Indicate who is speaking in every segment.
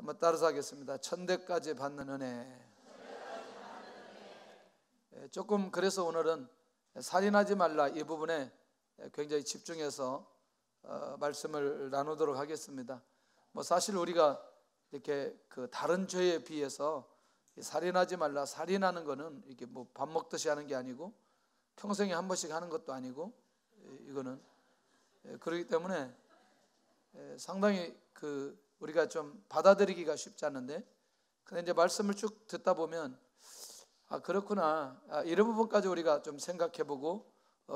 Speaker 1: 한번 따라서 하겠습니다. 천대까지 받는 은혜. 조금 그래서 오늘은 살인하지 말라 이 부분에 굉장히 집중해서 말씀을 나누도록 하겠습니다. 사실 우리가 이렇게 그 다른 죄에 비해서 살인하지 말라, 살인하는 거는 이게 밥 먹듯이 하는 게 아니고 평생에 한 번씩 하는 것도 아니고, 이거는 그렇기 때문에 상당히 우리가 좀 받아들이기가 쉽지 않은데, 근데 이제 말씀을 쭉 듣다 보면 그렇구나, 이런 부분까지 우리가 좀 생각해보고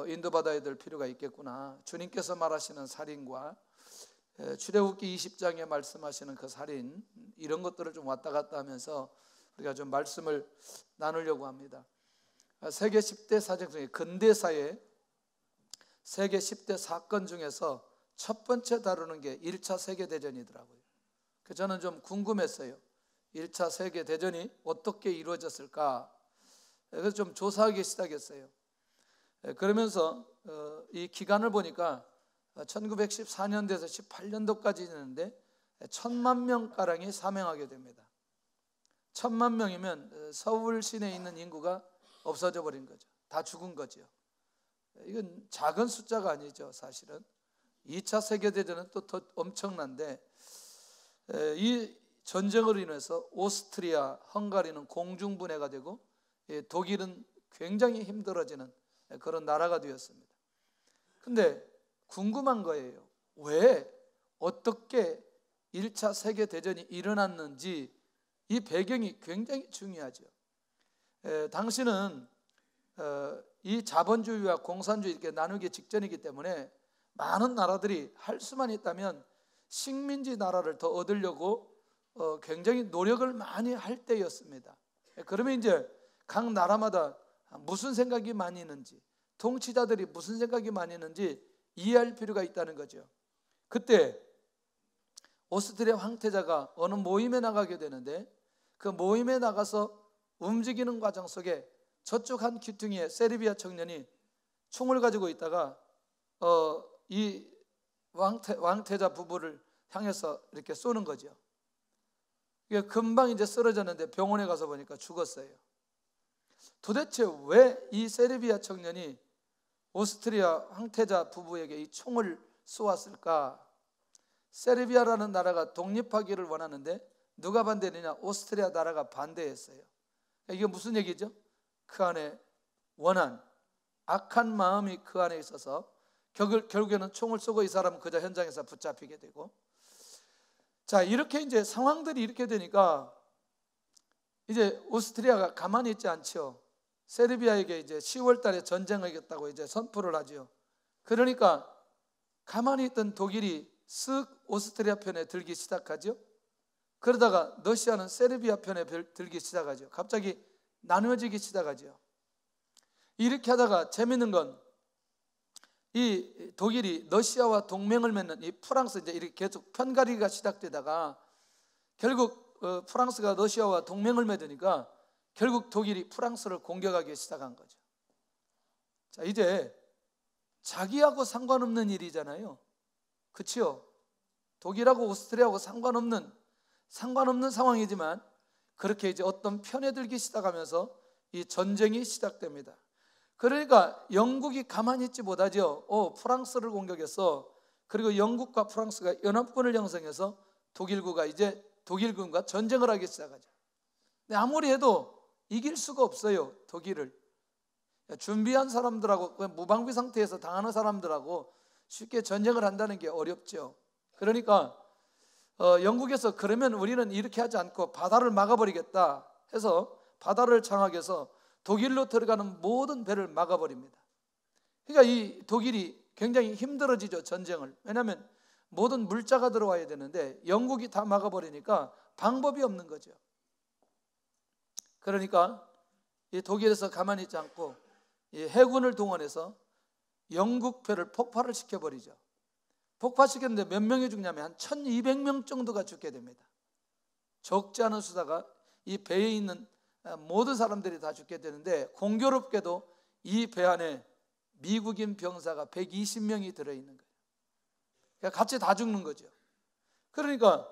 Speaker 1: 인도받아야 될 필요가 있겠구나. 주님께서 말하시는 살인과 출애굽기 20장에 말씀하시는 그 살인, 이런 것들을 좀 왔다 갔다 하면서 우리가 좀 말씀을 나누려고 합니다. 세계 10대 사정 중에 근대사의 세계 10대 사건 중에서 첫 번째 다루는 게 1차 세계대전이더라고요. 그래서 저는 좀 궁금했어요. 1차 세계대전이 어떻게 이루어졌을까? 그래서 좀 조사하기 시작했어요. 그러면서 이 기간을 보니까 1914년도에서 18년도까지 있는데 1000만 명가량이 사망하게 됩니다. 1000만 명이면 서울 시내에 있는 인구가 없어져 버린 거죠. 다 죽은 거죠. 이건 작은 숫자가 아니죠, 사실은. 2차 세계대전은 또 더 엄청난데, 이 전쟁으로 인해서 오스트리아, 헝가리는 공중분해가 되고 독일은 굉장히 힘들어지는 그런 나라가 되었습니다. 근데 궁금한 거예요. 왜, 어떻게 1차 세계대전이 일어났는지 이 배경이 굉장히 중요하죠. 당시는 이 자본주의와 공산주의 이렇게 나누기 직전이기 때문에 많은 나라들이 할 수만 있다면 식민지 나라를 더 얻으려고 굉장히 노력을 많이 할 때였습니다. 그러면 이제 각 나라마다 무슨 생각이 많이 있는지, 통치자들이 무슨 생각이 많이 있는지 이해할 필요가 있다는 거죠. 그때 오스트리아 황태자가 어느 모임에 나가게 되는데, 그 모임에 나가서 움직이는 과정 속에 저쪽 한 귀퉁이에 세르비아 청년이 총을 가지고 있다가 이 왕태자 부부를 향해서 이렇게 쏘는 거죠. 이게 금방 이제 쓰러졌는데 병원에 가서 보니까 죽었어요. 도대체 왜 이 세르비아 청년이 오스트리아 황태자 부부에게 이 총을 쏘았을까? 세르비아라는 나라가 독립하기를 원하는데 누가 반대했느냐? 오스트리아 나라가 반대했어요. 이게 무슨 얘기죠? 그 안에 원한, 악한 마음이 그 안에 있어서 결국에는 총을 쏘고 이 사람은 그저 현장에서 붙잡히게 되고, 자, 이렇게 이제 상황들이 이렇게 되니까 이제 오스트리아가 가만히 있지 않죠. 세르비아에게 이제 10월 달에 전쟁하겠다고 이제 선포를 하죠. 그러니까 가만히 있던 독일이 쓱 오스트리아 편에 들기 시작하죠. 그러다가 러시아는 세르비아 편에 들기 시작하죠. 갑자기 나누어지기 시작하죠. 이렇게 하다가 재밌는 건 이 독일이 러시아와 동맹을 맺는 이 프랑스, 이제 이렇게 계속 편가르기가 시작되다가 결국 프랑스가 러시아와 동맹을 맺으니까 결국 독일이 프랑스를 공격하기 시작한 거죠. 자, 이제 자기하고 상관없는 일이잖아요. 그렇죠? 독일하고 오스트리아하고 상관없는 상황이지만 그렇게 이제 어떤 편에 들기 시작하면서 이 전쟁이 시작됩니다. 그러니까 영국이 가만히 있지 못하죠. 프랑스를 공격했어. 그리고 영국과 프랑스가 연합군을 형성해서 독일군과 전쟁을 하기 시작하죠. 근데 아무리 해도 이길 수가 없어요, 독일을. 준비한 사람들하고 무방비 상태에서 당하는 사람들하고 쉽게 전쟁을 한다는 게 어렵죠. 그러니까 영국에서 그러면 우리는 이렇게 하지 않고 바다를 막아버리겠다 해서 바다를 장악해서 독일로 들어가는 모든 배를 막아버립니다. 그러니까 이 독일이 굉장히 힘들어지죠, 전쟁을. 왜냐하면 모든 물자가 들어와야 되는데 영국이 다 막아버리니까 방법이 없는 거죠. 그러니까 이 독일에서 가만히 있지 않고 이 해군을 동원해서 영국 배를 폭발을 시켜버리죠. 폭파시켰는데 몇 명이 죽냐면 한 1200명 정도가 죽게 됩니다. 적지 않은 수다가 이 배에 있는 모든 사람들이 다 죽게 되는데, 공교롭게도 이 배 안에 미국인 병사가 120명이 들어있는 거예요. 그러니까 같이 다 죽는 거죠. 그러니까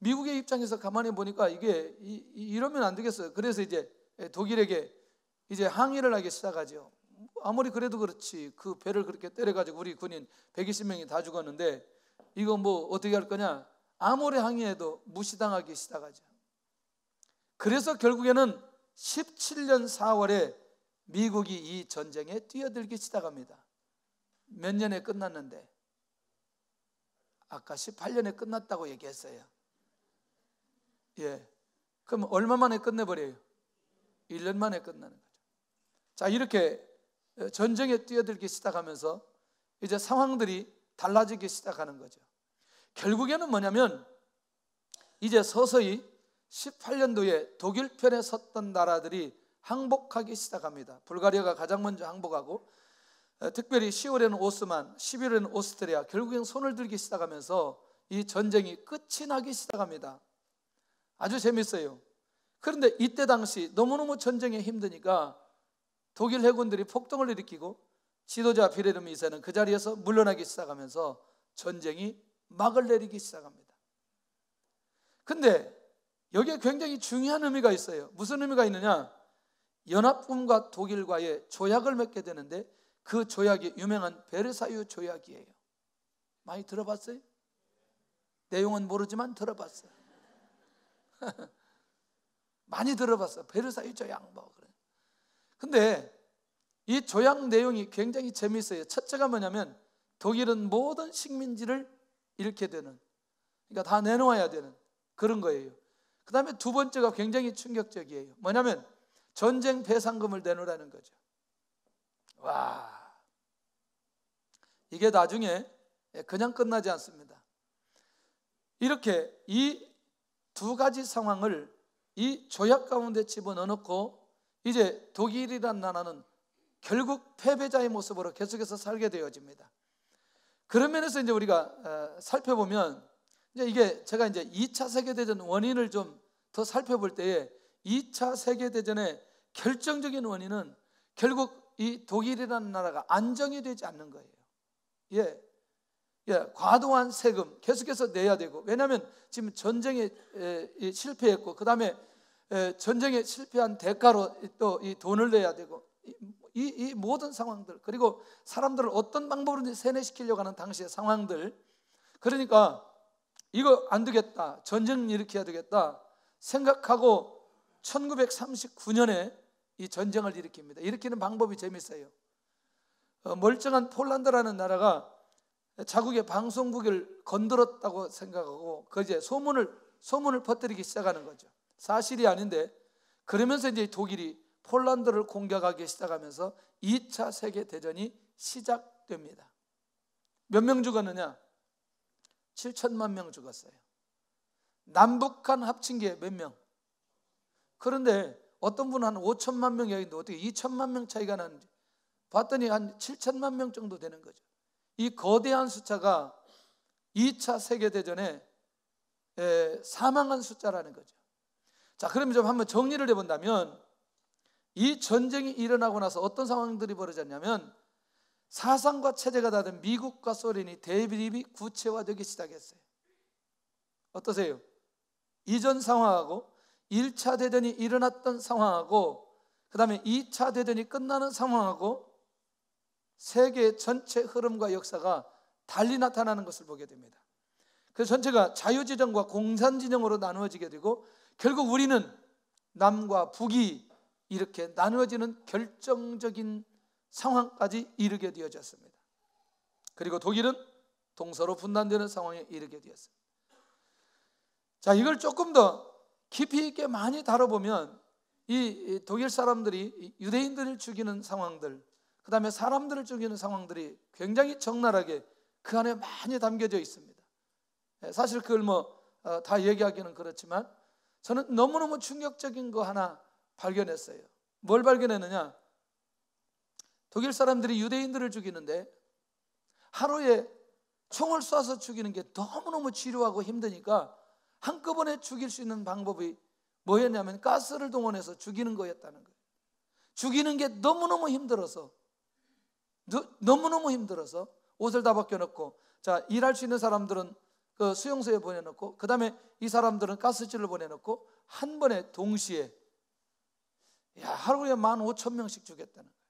Speaker 1: 미국의 입장에서 가만히 보니까 이게 이러면 안 되겠어요. 그래서 이제 독일에게 이제 항의를 하기 시작하죠. 아무리 그래도 그렇지 그 배를 그렇게 때려가지고 우리 군인 120명이 다 죽었는데 이거 뭐 어떻게 할 거냐. 아무리 항의해도 무시당하기 시작하죠. 그래서 결국에는 17년 4월에 미국이 이 전쟁에 뛰어들기 시작합니다. 몇 년에 끝났는데? 아까 18년에 끝났다고 얘기했어요. 예. 그럼 얼마 만에 끝내버려요? 1년 만에 끝나는 거죠. 자, 이렇게 전쟁에 뛰어들기 시작하면서 이제 상황들이 달라지기 시작하는 거죠. 결국에는 뭐냐면 이제 서서히 18년도에 독일 편에 섰던 나라들이 항복하기 시작합니다. 불가리아가 가장 먼저 항복하고 특별히 10월에는 오스만, 11월에는 오스트리아, 결국엔 손을 들기 시작하면서 이 전쟁이 끝이 나기 시작합니다. 아주 재밌어요. 그런데 이때 당시 너무너무 전쟁에 힘드니까 독일 해군들이 폭동을 일으키고 지도자 빌헬름 2세는 그 자리에서 물러나기 시작하면서 전쟁이 막을 내리기 시작합니다. 근데 여기에 굉장히 중요한 의미가 있어요. 무슨 의미가 있느냐? 연합군과 독일과의 조약을 맺게 되는데 그 조약이 유명한 베르사유 조약이에요. 많이 들어봤어요? 내용은 모르지만 들어봤어요. 많이 들어봤어요. 베르사유 조약 뭐 그래. 근데 이 조약 내용이 굉장히 재미있어요. 첫째가 뭐냐면 독일은 모든 식민지를 잃게 되는, 그러니까 다 내놓아야 되는 그런 거예요. 그 다음에 두 번째가 굉장히 충격적이에요. 뭐냐면 전쟁 배상금을 내놓으라는 거죠. 와, 이게 나중에 그냥 끝나지 않습니다. 이렇게 이 두 가지 상황을 이 조약 가운데 집어넣어놓고 이제 독일이란 나라는 결국 패배자의 모습으로 계속해서 살게 되어집니다. 그런 면에서 이제 우리가 살펴보면 이제 이게 제가 이제 2차 세계대전 원인을 좀 더 살펴볼 때에 2차 세계대전의 결정적인 원인은 결국 이 독일이라는 나라가 안정이 되지 않는 거예요. 과도한 세금 계속해서 내야 되고, 왜냐하면 지금 전쟁에 실패했고 그 다음에 전쟁에 실패한 대가로 또 이 돈을 내야 되고, 이 모든 상황들, 그리고 사람들을 어떤 방법으로 세뇌시키려고 하는 당시의 상황들, 그러니까 이거 안 되겠다, 전쟁 일으켜야 되겠다 생각하고 1939년에 이 전쟁을 일으킵니다. 일으키는 방법이 재밌어요. 멀쩡한 폴란드라는 나라가 자국의 방송국을 건드렸다고 생각하고 그 이제 소문을 퍼뜨리기 시작하는 거죠. 사실이 아닌데, 그러면서 이제 독일이 폴란드를 공격하기 시작하면서 2차 세계대전이 시작됩니다. 몇 명 죽었느냐? 7천만 명 죽었어요. 남북한 합친 게 몇 명? 그런데 어떤 분은 한 5천만 명 얘기인데 어떻게 2천만 명 차이가 나는지 봤더니 한 7천만 명 정도 되는 거죠. 이 거대한 숫자가 2차 세계대전에 사망한 숫자라는 거죠. 자, 그러면 좀 한번 정리를 해본다면 이 전쟁이 일어나고 나서 어떤 상황들이 벌어졌냐면 사상과 체제가 다른 미국과 소련이 대립이 구체화되기 시작했어요. 어떠세요? 이전 상황하고 1차 대전이 일어났던 상황하고 그 다음에 2차 대전이 끝나는 상황하고 세계 전체 흐름과 역사가 달리 나타나는 것을 보게 됩니다. 그래서 전체가 자유진영과 공산진영으로 나누어지게 되고 결국 우리는 남과 북이 이렇게 나누어지는 결정적인 상황까지 이르게 되어졌습니다. 그리고 독일은 동서로 분단되는 상황에 이르게 되었습니다. 자, 이걸 조금 더 깊이 있게 많이 다뤄보면 이 독일 사람들이 유대인들을 죽이는 상황들, 그 다음에 사람들을 죽이는 상황들이 굉장히 적나라하게 그 안에 많이 담겨져 있습니다. 사실 그걸 다 얘기하기는 그렇지만 저는 너무너무 충격적인 거 하나 발견했어요. 뭘 발견했느냐? 독일 사람들이 유대인들을 죽이는데 하루에 총을 쏴서 죽이는 게 너무너무 지루하고 힘드니까 한꺼번에 죽일 수 있는 방법이 뭐였냐면 가스를 동원해서 죽이는 거였다는 거예요. 죽이는 게 너무너무 힘들어서 옷을 다 벗겨놓고, 자, 일할 수 있는 사람들은 그 수용소에 보내놓고, 그 다음에 이 사람들은 가스실을 보내놓고 한 번에 동시에 하루에 15,000명씩 죽였다는 거예요.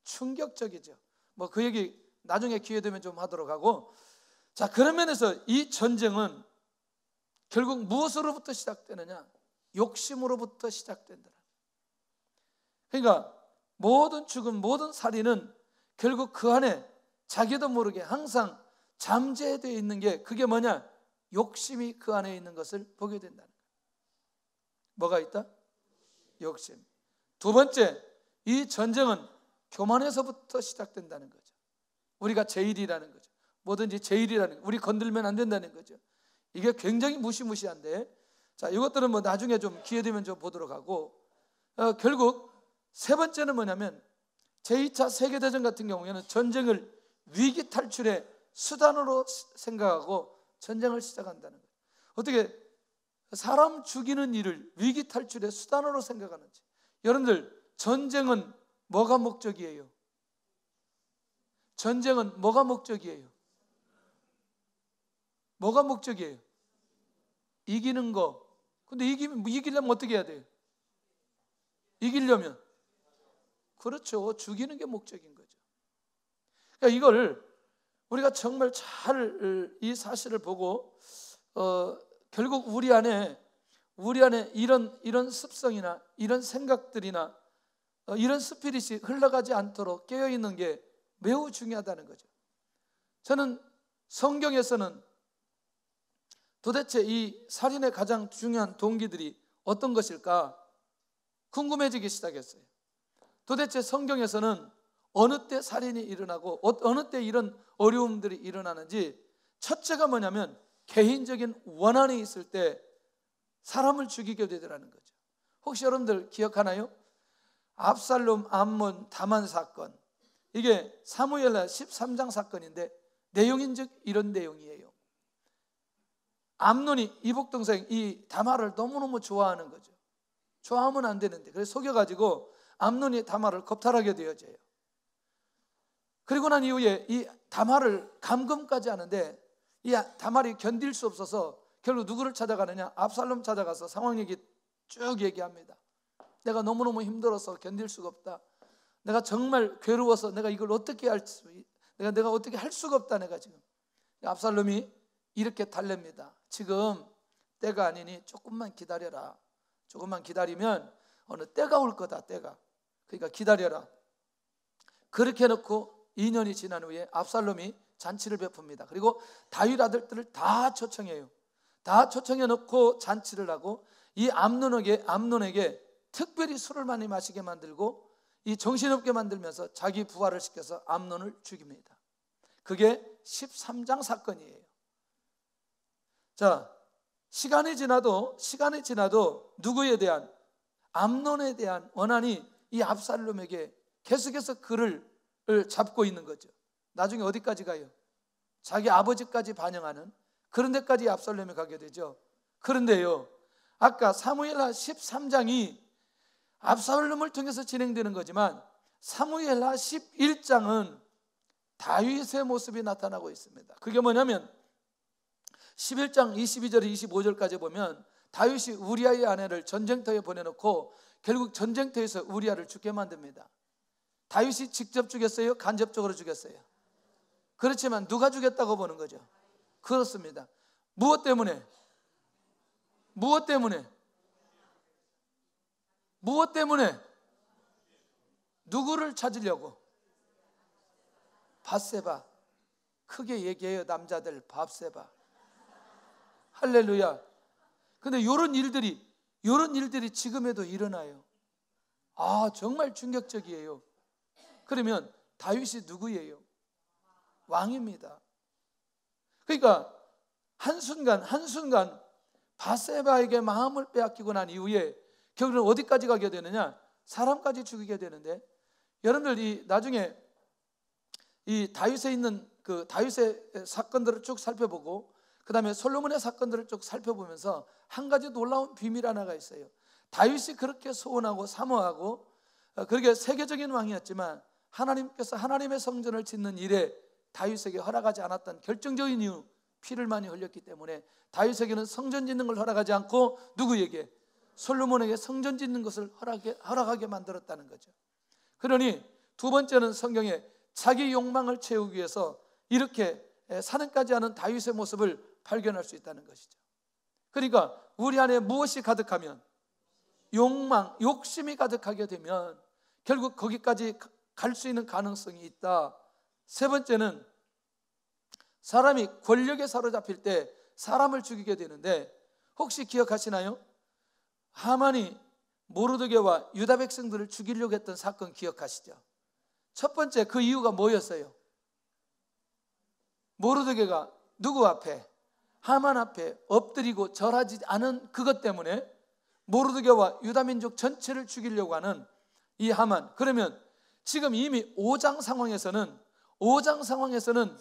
Speaker 1: 충격적이죠. 뭐 그 얘기 나중에 기회 되면 좀 하도록 하고, 자, 그런 면에서 이 전쟁은 결국 무엇으로부터 시작되느냐? 욕심으로부터 시작된다. 그러니까 모든 죽음, 모든 살인은 결국 그 안에 자기도 모르게 항상 잠재되어 있는 게, 그게 뭐냐? 욕심이 그 안에 있는 것을 보게 된다는 거예요. 뭐가 있다? 욕심. 두 번째, 이 전쟁은 교만에서부터 시작된다는 거죠. 우리가 제일이라는 거죠. 뭐든지 제일이라는 거, 우리 건들면 안 된다는 거죠. 이게 굉장히 무시무시한데, 자, 이것들은 뭐 나중에 좀 기회 되면 좀 보도록 하고, 결국 세 번째는 뭐냐면, 제2차 세계대전 같은 경우에는 전쟁을 위기 탈출의 수단으로 생각하고 전쟁을 시작한다는 거예요. 어떻게 사람 죽이는 일을 위기 탈출의 수단으로 생각하는지. 여러분들, 전쟁은 뭐가 목적이에요? 전쟁은 뭐가 목적이에요? 뭐가 목적이에요? 이기는 거. 근데 이기려면 어떻게 해야 돼요? 이기려면, 그렇죠, 죽이는 게 목적인 거죠. 그러니까 이걸 우리가 정말 잘 이 사실을 보고, 결국 우리 안에 이런 습성이나 이런 생각들이나 이런 스피릿이 흘러가지 않도록 깨어있는 게 매우 중요하다는 거죠. 저는 성경에서는 도대체 이 살인의 가장 중요한 동기들이 어떤 것일까 궁금해지기 시작했어요. 도대체 성경에서는 어느 때 살인이 일어나고 어느 때 이런 어려움들이 일어나는지, 첫째가 뭐냐면 개인적인 원한이 있을 때 사람을 죽이게 되더라는 거죠. 혹시 여러분들 기억하나요? 압살롬, 암몬, 다만 사건, 이게 사무엘하 13장 사건인데 내용인즉 이런 내용이에요. 암논이 이복 동생 이 다말을 너무너무 좋아하는 거죠. 좋아하면 안 되는데, 그래서 속여가지고 암논이 다말을 겁탈하게 되어져요. 그리고 난 이후에 이 다말을 감금까지 하는데, 이 다말이 견딜 수 없어서 결국 누구를 찾아가느냐? 압살롬 찾아가서 상황 얘기 쭉 얘기합니다. 내가 너무너무 힘들어서 견딜 수가 없다. 내가 정말 괴로워서 내가 이걸 어떻게 내가 어떻게 할 수가 없다. 내가 지금. 압살롬이 이렇게 달랩니다. 지금 때가 아니니 조금만 기다려라. 조금만 기다리면 어느 때가 올 거다. 때가. 그러니까 기다려라. 그렇게 해놓고 2년이 지난 후에 압살롬이 잔치를 베풉니다. 그리고 다윗 아들들을 다 초청해요. 다 초청해 놓고 잔치를 하고, 이 암논에게 특별히 술을 많이 마시게 만들고 이 정신없게 만들면서 자기 부하를 시켜서 암논을 죽입니다. 그게 13장 사건이에요. 자, 시간이 지나도 누구에 대한, 암논에 대한 원한이 이 압살롬에게 계속해서 그를 잡고 있는 거죠. 나중에 어디까지 가요? 자기 아버지까지 반영하는 그런 데까지 압살롬이 가게 되죠. 그런데요, 아까 사무엘하 13장이 압살롬을 통해서 진행되는 거지만 사무엘하 11장은 다윗의 모습이 나타나고 있습니다. 그게 뭐냐면 11장 22절 25절까지 보면 다윗이 우리아의 아내를 전쟁터에 보내놓고 결국 전쟁터에서 우리아를 죽게 만듭니다. 다윗이 직접 죽였어요? 간접적으로 죽였어요? 그렇지만 누가 죽였다고 보는 거죠? 그렇습니다. 무엇 때문에? 무엇 때문에? 무엇 때문에? 누구를 찾으려고? 밧세바. 크게 얘기해요, 남자들. 밧세바. 할렐루야. 근데 이런 일들이 지금에도 일어나요. 아, 정말 충격적이에요. 그러면 다윗이 누구예요? 왕입니다. 그러니까 한순간 밧세바에게 마음을 빼앗기고 난 이후에 결국은 어디까지 가게 되느냐? 사람까지 죽이게 되는데, 여러분들 나중에 이 다윗에 있는 그 다윗의 사건들을 쭉 살펴보고 그 다음에 솔로몬의 사건들을 쭉 살펴보면서 한 가지 놀라운 비밀 하나가 있어요. 다윗이 그렇게 소원하고 사모하고 그렇게 세계적인 왕이었지만 하나님께서 하나님의 성전을 짓는 일에 다윗에게 허락하지 않았던 결정적인 이유, 피를 많이 흘렸기 때문에 다윗에게는 성전 짓는 걸 허락하지 않고 누구에게? 솔로몬에게 성전 짓는 것을 허락하게 만들었다는 거죠. 그러니 두 번째는 성경에 자기 욕망을 채우기 위해서 이렇게 사는까지 하는 다윗의 모습을 발견할 수 있다는 것이죠. 그러니까 우리 안에 무엇이 가득하면, 욕망, 욕심이 가득하게 되면 결국 거기까지 갈 수 있는 가능성이 있다. 세 번째는 사람이 권력에 사로잡힐 때 사람을 죽이게 되는데, 혹시 기억하시나요? 하만이 모르드게와 유다 백성들을 죽이려고 했던 사건 기억하시죠? 첫 번째 그 이유가 뭐였어요? 모르드게가 누구 앞에? 하만 앞에 엎드리고 절하지 않은 그것 때문에 모르드게와 유다 민족 전체를 죽이려고 하는 이 하만. 그러면 지금 이미 5장 상황에서는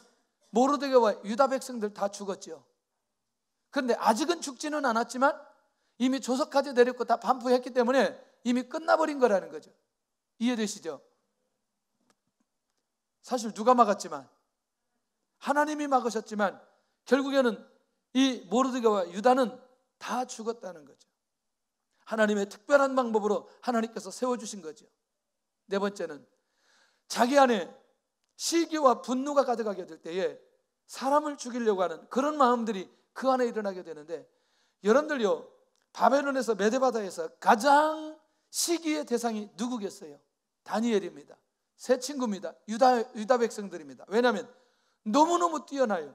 Speaker 1: 모르드게와 유다 백성들 다 죽었죠. 그런데 아직은 죽지는 않았지만 이미 조석까지 내렸고 다 반포했기 때문에 이미 끝나버린 거라는 거죠. 이해되시죠? 사실 누가 막았지만, 하나님이 막으셨지만 결국에는 이 모르드게와 유다는 다 죽었다는 거죠. 하나님의 특별한 방법으로 하나님께서 세워주신 거죠. 네 번째는 자기 안에 시기와 분노가 가득하게 될 때에 사람을 죽이려고 하는 그런 마음들이 그 안에 일어나게 되는데, 여러분들요, 바벨론에서 메데바다에서 가장 시기의 대상이 누구겠어요? 다니엘입니다. 세 친구입니다. 유다 백성들입니다. 왜냐하면 너무너무 뛰어나요.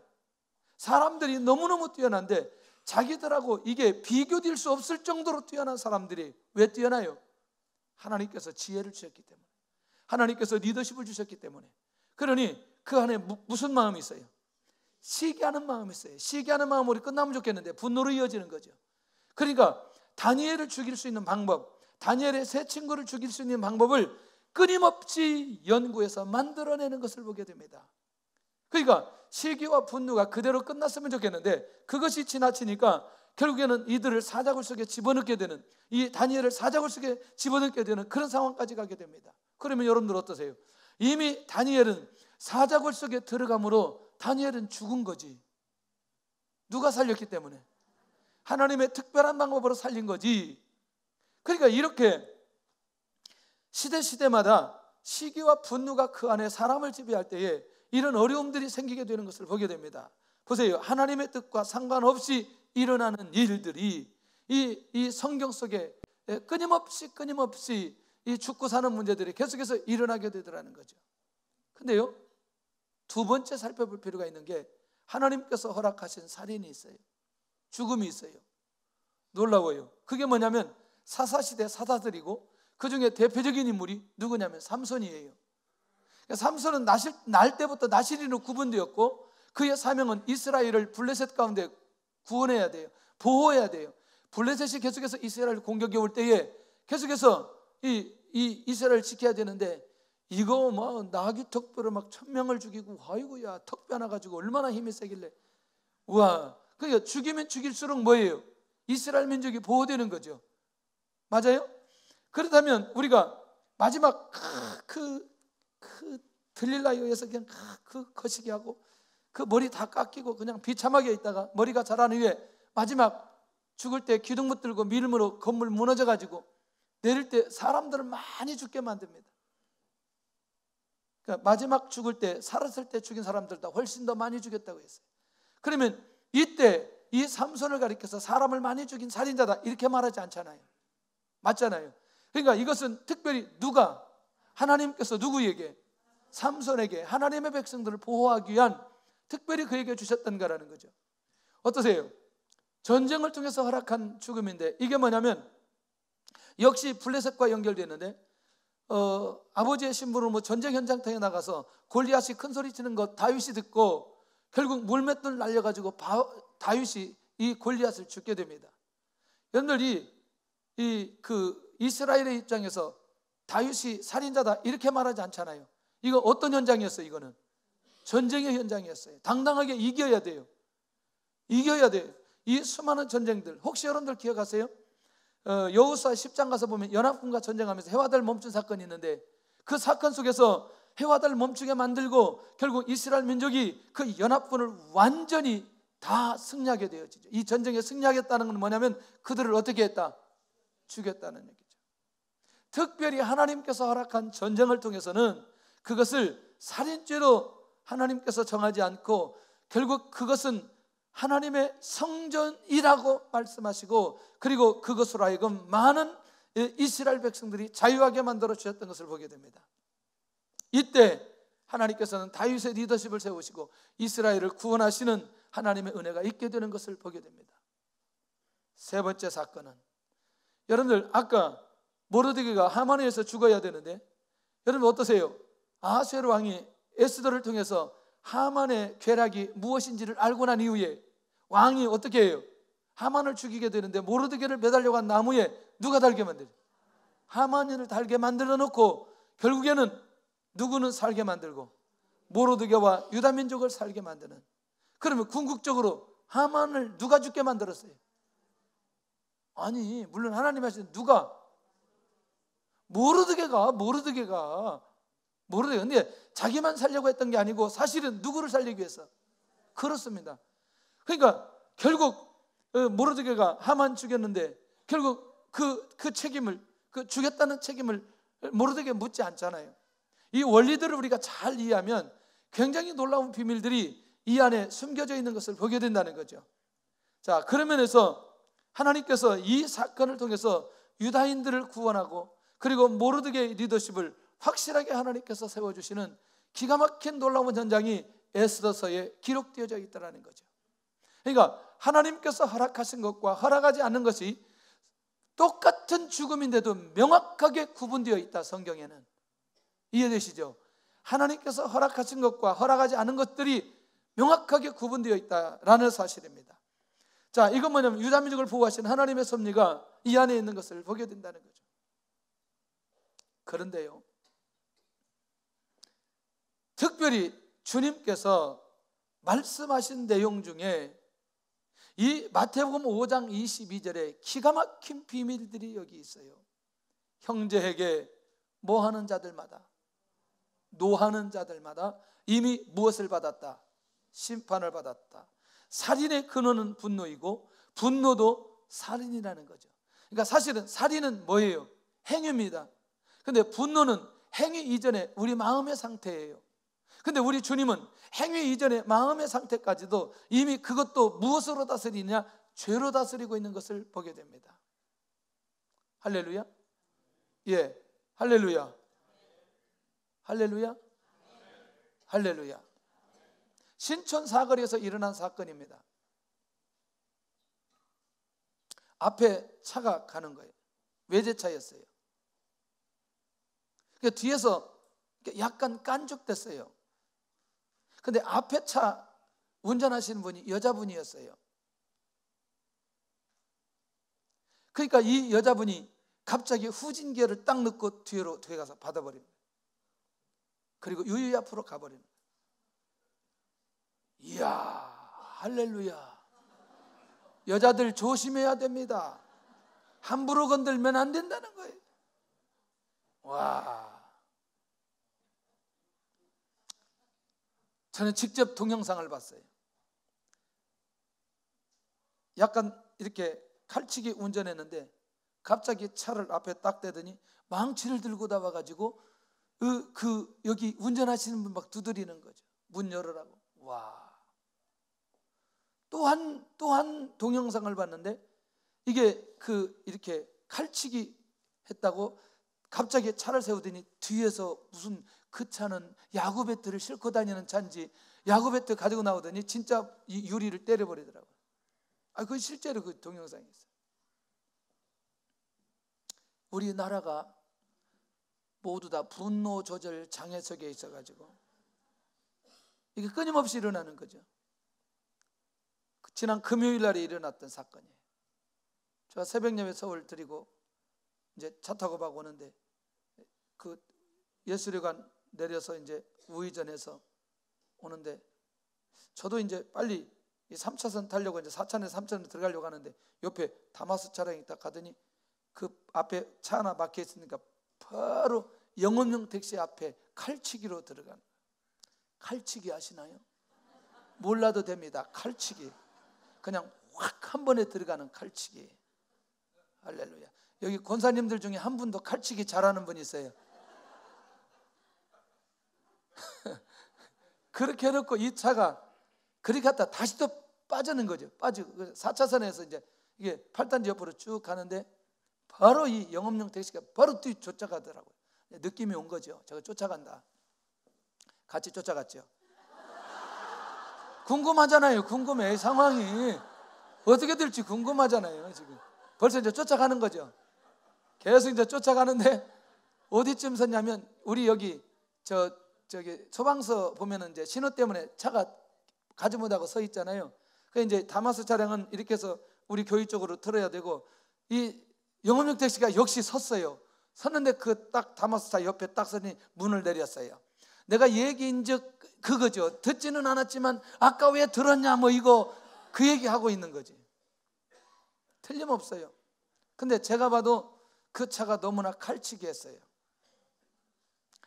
Speaker 1: 사람들이 너무너무 뛰어난데 자기들하고 이게 비교될 수 없을 정도로 뛰어난 사람들이 왜 뛰어나요? 하나님께서 지혜를 주셨기 때문에, 하나님께서 리더십을 주셨기 때문에. 그러니 그 안에 무슨 마음이 있어요? 시기하는 마음이 있어요. 시기하는 마음으로 끝나면 좋겠는데 분노로 이어지는 거죠. 그러니까 다니엘을 죽일 수 있는 방법, 다니엘의 세 친구를 죽일 수 있는 방법을 끊임없이 연구해서 만들어내는 것을 보게 됩니다. 그러니까 시기와 분노가 그대로 끝났으면 좋겠는데 그것이 지나치니까 결국에는 이들을 사자굴 속에 집어넣게 되는, 이 다니엘을 사자굴 속에 집어넣게 되는 그런 상황까지 가게 됩니다. 그러면 여러분들 어떠세요? 이미 다니엘은 사자굴 속에 들어감으로 다니엘은 죽은 거지. 누가 살렸기 때문에? 하나님의 특별한 방법으로 살린 거지. 그러니까 이렇게 시대마다 시기와 분노가 그 안에 사람을 지배할 때에 이런 어려움들이 생기게 되는 것을 보게 됩니다. 보세요. 하나님의 뜻과 상관없이 일어나는 일들이 이 성경 속에 끊임없이 이 죽고 사는 문제들이 계속해서 일어나게 되더라는 거죠. 근데요, 두 번째 살펴볼 필요가 있는 게 하나님께서 허락하신 살인이 있어요. 죽음이 있어요. 놀라워요. 그게 뭐냐면 사사시대 사사들이고 그 중에 대표적인 인물이 누구냐면 삼손이에요. 삼손은 날 때부터 나실인으로 구분되었고 그의 사명은 이스라엘을 블레셋 가운데 구원해야 돼요. 보호해야 돼요. 블레셋이 계속해서 이스라엘 공격이 올 때에 계속해서 이 이스라엘을 지켜야 되는데, 이거 뭐 나귀 턱뼈로 막 1000명을 죽이고, 아이고야 턱뼈 하나 가지고 얼마나 힘이 세길래. 우와. 그러니까 죽이면 죽일수록 뭐예요? 이스라엘 민족이 보호되는 거죠. 맞아요? 그렇다면 우리가 마지막 그 들릴라에 의해서 그냥 그 거시기 하고 그 머리 다 깎이고 그냥 비참하게 있다가 머리가 자란 후에 마지막 죽을 때 기둥 붙들고 밀므로 건물 무너져 가지고 내릴 때 사람들을 많이 죽게 만듭니다. 그러니까 마지막 죽을 때, 살았을 때 죽인 사람들보다 훨씬 더 많이 죽였다고 했어요. 그러면 이때 이 삼손을 가리켜서 사람을 많이 죽인 살인자다 이렇게 말하지 않잖아요. 맞잖아요. 그러니까 이것은 특별히 누가, 하나님께서 누구에게? 삼손에게, 하나님의 백성들을 보호하기 위한 특별히 그에게 주셨던 거라는 거죠. 어떠세요? 전쟁을 통해서 허락한 죽음인데 이게 뭐냐면 역시 블레셋과 연결되는데 아버지의 신부는 뭐 전쟁 현장터에 나가서 골리앗이 큰 소리 치는 것 다윗이 듣고 결국 물맷돌 날려가지고 다윗이 이 골리앗을 죽게 됩니다. 여러분들 그 이스라엘의 입장에서 다윗이 살인자다 이렇게 말하지 않잖아요. 이거 어떤 현장이었어요? 이거는 전쟁의 현장이었어요. 당당하게 이겨야 돼요. 이겨야 돼요. 이 수많은 전쟁들, 혹시 여러분들 기억하세요? 여호수아 10장 가서 보면 연합군과 전쟁하면서 해와달 멈춘 사건이 있는데 그 사건 속에서 해와달 멈추게 만들고 결국 이스라엘 민족이 그 연합군을 완전히 다 승리하게 되어지죠. 이 전쟁에 승리하겠다는 건 뭐냐면 그들을 어떻게 했다? 죽였다는 얘기죠. 특별히 하나님께서 허락한 전쟁을 통해서는 그것을 살인죄로 하나님께서 정하지 않고 결국 그것은 하나님의 성전이라고 말씀하시고, 그리고 그것으로 하여금 많은 이스라엘 백성들이 자유하게 만들어 주셨던 것을 보게 됩니다. 이때 하나님께서는 다윗의 리더십을 세우시고 이스라엘을 구원하시는 하나님의 은혜가 있게 되는 것을 보게 됩니다. 세 번째 사건은, 여러분들 아까 모르드게가 하만에 의해서 죽어야 되는데 여러분 어떠세요? 아하수에로 왕이 에스더를 통해서 하만의 괴락이 무엇인지를 알고 난 이후에 왕이 어떻게 해요? 하만을 죽이게 되는데 모르드게를 매달려고 한 나무에 누가 달게 만들어요? 하만을 달게 만들어 놓고 결국에는 누구는 살게 만들고 모르드게와 유다 민족을 살게 만드는, 그러면 궁극적으로 하만을 누가 죽게 만들었어요? 아니, 물론 하나님 하시는 누가? 모르드게가 근데 자기만 살려고 했던 게 아니고 사실은 누구를 살리기 위해서? 그렇습니다. 그러니까 결국 모르드게가 하만 죽였는데 결국 그 책임을, 그 죽였다는 책임을 모르드게에 묻지 않잖아요. 이 원리들을 우리가 잘 이해하면 굉장히 놀라운 비밀들이 이 안에 숨겨져 있는 것을 보게 된다는 거죠. 자, 그런 면에서 하나님께서 이 사건을 통해서 유다인들을 구원하고 그리고 모르드게의 리더십을 확실하게 하나님께서 세워주시는 기가 막힌 놀라운 현장이 에스더서에 기록되어져 있다는 거죠. 그러니까 하나님께서 허락하신 것과 허락하지 않는 것이 똑같은 죽음인데도 명확하게 구분되어 있다. 성경에는 이해되시죠? 하나님께서 허락하신 것과 허락하지 않은 것들이 명확하게 구분되어 있다라는 사실입니다. 자, 이건 뭐냐면 유다 민족을 보호하시는 하나님의 섭리가 이 안에 있는 것을 보게 된다는 거죠. 그런데요, 특별히 주님께서 말씀하신 내용 중에 이 마태복음 5장 22절에 기가 막힌 비밀들이 여기 있어요. 형제에게 뭐하는 자들마다, 노하는 자들마다 이미 무엇을 받았다? 심판을 받았다. 살인의 근원은 분노이고 분노도 살인이라는 거죠. 그러니까 사실은 살인은 뭐예요? 행위입니다. 근데 분노는 행위 이전에 우리 마음의 상태예요. 근데 우리 주님은 행위 이전의 마음의 상태까지도 이미 그것도 무엇으로 다스리냐? 죄로 다스리고 있는 것을 보게 됩니다. 할렐루야? 예, 할렐루야. 할렐루야? 할렐루야. 신촌 사거리에서 일어난 사건입니다. 앞에 차가 가는 거예요. 외제차였어요. 그러니까 뒤에서 약간 깐죽됐어요. 근데 앞에 차 운전하시는 분이 여자분이었어요. 그러니까 이 여자분이 갑자기 후진기어를 딱 넣고 뒤에 가서 받아버립니다. 그리고 유유히 앞으로 가버립니다. 이야, 할렐루야. 여자들 조심해야 됩니다. 함부로 건들면 안 된다는 거예요. 와, 저는 직접 동영상을 봤어요. 약간 이렇게 칼치기 운전했는데 갑자기 차를 앞에 딱 대더니 망치를 들고 나와가지고 여기 운전하시는 분 막 두드리는 거죠. 문 열으라고. 와. 또 한 동영상을 봤는데 이게 이렇게 칼치기 했다고 갑자기 차를 세우더니 뒤에서 무슨, 그 차는 야구 배트를 싣고 다니는 차인지 야구 배트 가지고 나오더니 진짜 이 유리를 때려버리더라고요. 그건 실제로 그 동영상이 있어요. 우리나라가 모두 다 분노 조절 장애석에 있어가지고 이게 끊임없이 일어나는 거죠. 지난 금요일 날에 일어났던 사건이에요. 제가 새벽 예배 서울 드리고 이제 차 타고 막 오는데 그 예수료관 내려서 이제 우회전해서 오는데 저도 이제 빨리 이 3차선 타려고 이제 4차선에 3차선에 들어가려고 하는데 옆에 다마스 차량이 딱 가더니 그 앞에 차 하나 막혀 있으니까 바로 영업용 택시 앞에 칼치기로 들어간. 칼치기 아시나요? 몰라도 됩니다. 칼치기. 그냥 확 한 번에 들어가는 칼치기. 할렐루야. 여기 권사님들 중에 한 분도 칼치기 잘하는 분 있어요. 그렇게 해놓고 이 차가 그렇게 갔다 다시 또 빠지는 거죠. 빠지고 4차선에서 이제 이게 8단지 옆으로 쭉 가는데 바로 이 영업용 택시가 바로 뒤 쫓아가더라고요. 느낌이 온 거죠. 저거 쫓아간다. 같이 쫓아갔죠. 궁금하잖아요. 궁금해. 상황이 어떻게 될지 궁금하잖아요. 지금 벌써 이제 쫓아가는 거죠. 계속 이제 쫓아가는데 어디쯤 섰냐면 우리 여기 저기 소방서 보면은 이제 신호 때문에 차가 가지 못하고 서 있잖아요. 그 이제 다마스 차량은 이렇게 해서 우리 교회 쪽으로 틀어야 되고 이 영업용 택시가 역시 섰어요. 섰는데 그 딱 다마스 차 옆에 딱 서니 문을 내렸어요. 내가 얘기인즉 그거죠. 듣지는 않았지만 아까 왜 들었냐 뭐 이거 그 얘기하고 있는 거지. 틀림없어요. 근데 제가 봐도 그 차가 너무나 칼치기 했어요.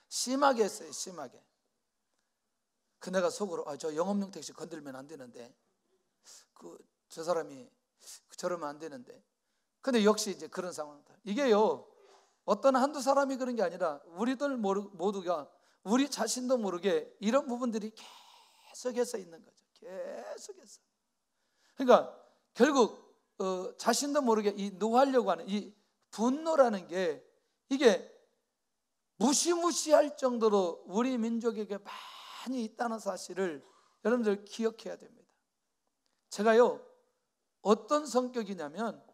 Speaker 1: 심하게 했어요. 심하게. 그 내가 속으로 저 영업용 택시 건들면 안 되는데 저 사람이 저러면 안 되는데. 근데 역시 이제 그런 상황이다. 이게요 어떤 한두 사람이 그런 게 아니라 우리들 모두가 우리 자신도 모르게 이런 부분들이 계속해서 있는 거죠. 계속해서. 그러니까 결국 자신도 모르게 이 노하려고 하는 이 분노라는 게 이게 무시무시할 정도로 우리 민족에게 많이 있다는 사실을 여러분들 기억해야 됩니다. 제가요 어떤 성격이냐면